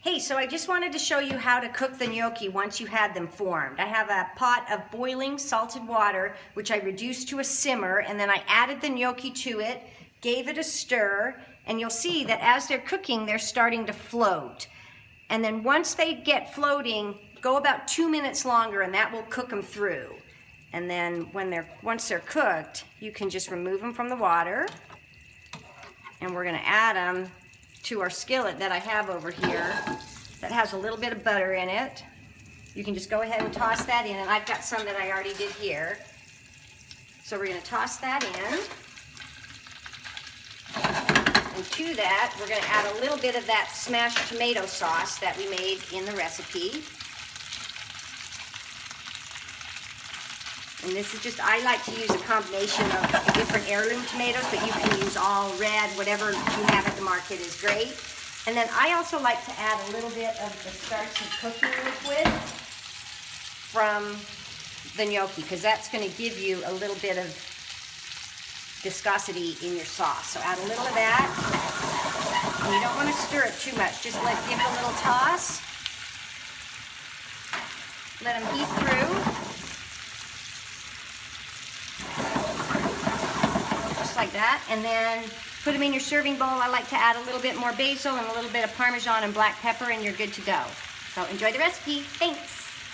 Hey, so I just wanted to show you how to cook the gnocchi once you had them formed. I have a pot of boiling salted water, which I reduced to a simmer, and then I added the gnocchi to it, gave it a stir, and you'll see that as they're cooking, they're starting to float. And then once they get floating, go about 2 minutes longer, and that will cook them through. And then once they're cooked, you can just remove them from the water, and we're gonna add them to our skillet that I have over here that has a little bit of butter in it. You can just go ahead and toss that in, and I've got some that I already did here. So we're going to toss that in. And to that, we're going to add a little bit of that smashed tomato sauce that we made in the recipe. And this is just, I like to use a combination of different heirloom tomatoes, but you can use all red, whatever you have at the market is great. And then I also like to add a little bit of the starchy cooking liquid from the gnocchi, because that's going to give you a little bit of viscosity in your sauce. So add a little of that. And you don't want to stir it too much, just give it a little toss. Let them heat through. Like that, and then put them in your serving bowl. I like to add a little bit more basil and a little bit of Parmesan and black pepper, and you're good to go. So enjoy the recipe. Thanks.